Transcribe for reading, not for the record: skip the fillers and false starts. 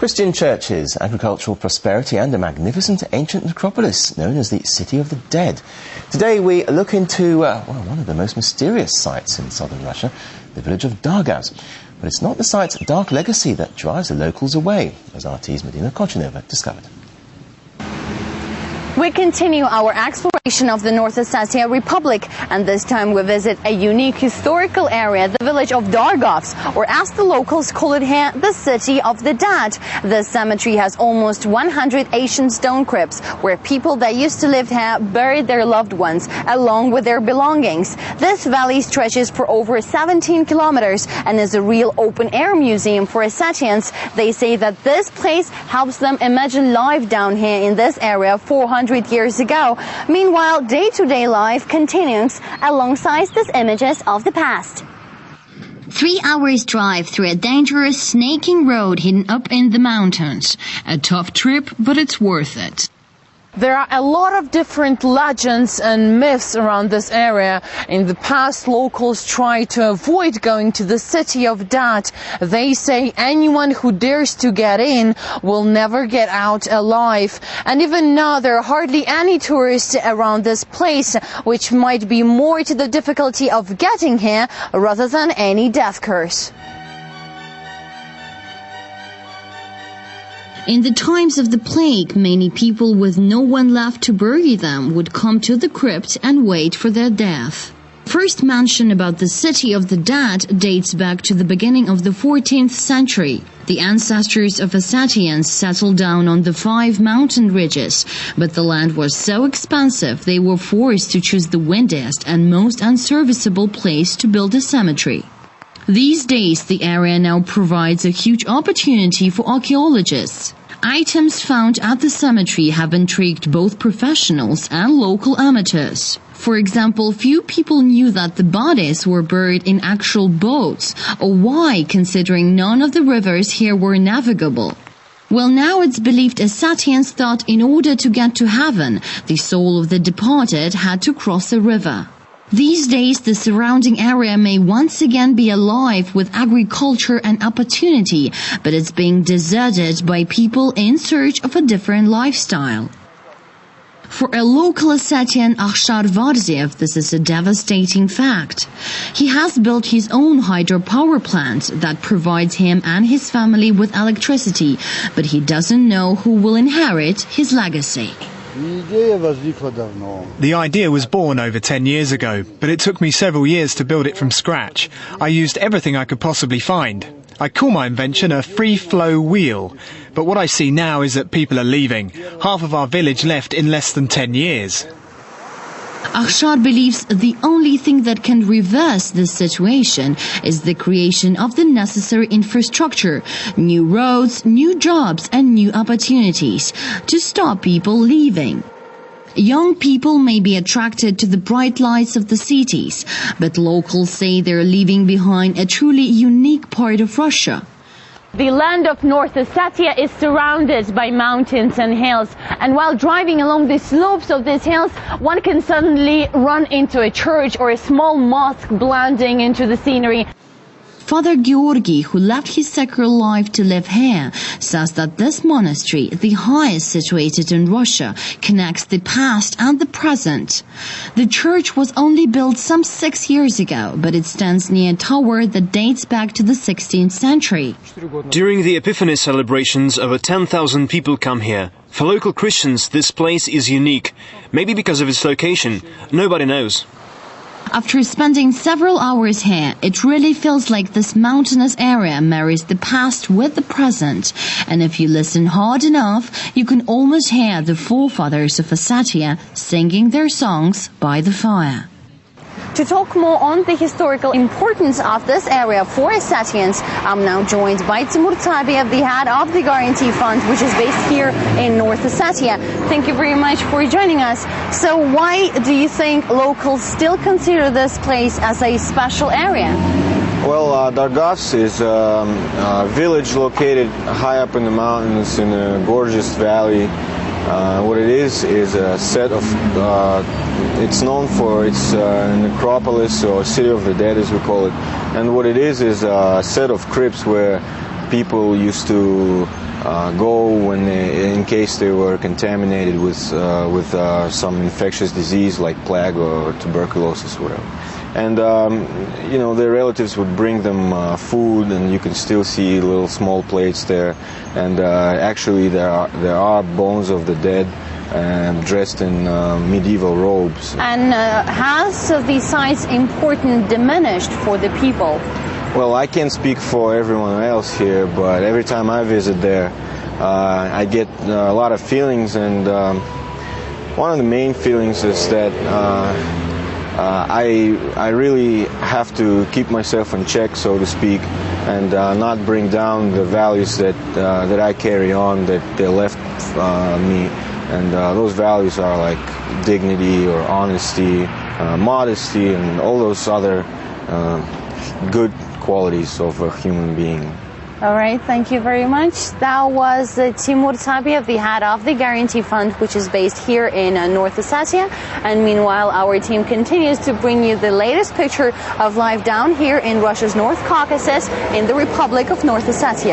Christian churches, agricultural prosperity and a magnificent ancient necropolis known as the City of the Dead. Today we look into one of the most mysterious sites in southern Russia, the village of Dargaz. But it's not the site's dark legacy that drives the locals away, as RT's Medina Kochinova discovered. We continue our exploration of the North Ossetia Republic, and this time we visit a unique historical area, the village of Dargaz, or as the locals call it here, the City of the Dead. This cemetery has almost 100 ancient stone crypts, where people that used to live here buried their loved ones, along with their belongings. This valley stretches for over 17 kilometers and is a real open-air museum for Ossetians. They say that this place helps them imagine life down here in this area 400 years ago. Meanwhile, day-to-day life continues alongside these images of the past. 3 hours drive through a dangerous snaking road hidden up in the mountains. A tough trip, but it's worth it. There are a lot of different legends and myths around this area. In the past, locals tried to avoid going to the City of Dead. They say anyone who dares to get in will never get out alive. And even now, there are hardly any tourists around this place, which might be more to the difficulty of getting here rather than any death curse. In the times of the plague, many people with no one left to bury them would come to the crypt and wait for their death. First mention about the City of the Dead dates back to the beginning of the 14th century. The ancestors of Ossetians settled down on the 5 mountain ridges, but the land was so expensive they were forced to choose the windiest and most unserviceable place to build a cemetery. These days, the area now provides a huge opportunity for archaeologists. Items found at the cemetery have intrigued both professionals and local amateurs. For example, few people knew that the bodies were buried in actual boats, or why, considering none of the rivers here were navigable. Well, now it's believed Ossetians thought in order to get to heaven, the soul of the departed had to cross a river. These days, the surrounding area may once again be alive with agriculture and opportunity, but it's being deserted by people in search of a different lifestyle. For a local Ossetian, Akhshar Varziev, this is a devastating fact. He has built his own hydropower plant that provides him and his family with electricity, but he doesn't know who will inherit his legacy. The idea was born over 10 years ago, but it took me several years to build it from scratch. I used everything I could possibly find. I call my invention a free-flow wheel, but what I see now is that people are leaving. Half of our village left in less than 10 years. Akhshar believes the only thing that can reverse this situation is the creation of the necessary infrastructure, new roads, new jobs and new opportunities to stop people leaving. Young people may be attracted to the bright lights of the cities, but locals say they're leaving behind a truly unique part of Russia. The land of North Ossetia is surrounded by mountains and hills, and while driving along the slopes of these hills, one can suddenly run into a church or a small mosque blending into the scenery. Father Georgi, who left his secular life to live here, says that this monastery, the highest situated in Russia, connects the past and the present. The church was only built some 6 years ago, but it stands near a tower that dates back to the 16th century. During the Epiphany celebrations, over 10,000 people come here. For local Christians, this place is unique. Maybe because of its location. Nobody knows. After spending several hours here, it really feels like this mountainous area marries the past with the present. And if you listen hard enough, you can almost hear the forefathers of Ossetia singing their songs by the fire. To talk more on the historical importance of this area for Ossetians, I'm now joined by Timur Tabiev, the head of the Guarantee Fund, which is based here in North Ossetia. Thank you very much for joining us. So why do you think locals still consider this place as a special area? Well, Dargaz is a village located high up in the mountains in a gorgeous valley. What it is a set of, it's known for its necropolis, or City of the Dead as we call it. And what it is a set of crypts where people used to go when in case they were contaminated with some infectious disease like plague or tuberculosis or whatever. And you know, their relatives would bring them food, and you can still see little small plates there. And actually, there are bones of the dead dressed in medieval robes. And has these sites importance diminished for the people? Well, I can't speak for everyone else here, but every time I visit there, I get a lot of feelings, and one of the main feelings is that I really have to keep myself in check, so to speak, and not bring down the values that I carry on, that they left me. And those values are like dignity or honesty, modesty, and all those other good qualities of a human being. All right, thank you very much. That was Timur Tabiev, the head of the Guarantee Fund, which is based here in North Ossetia. And meanwhile, our team continues to bring you the latest picture of life down here in Russia's North Caucasus in the Republic of North Ossetia.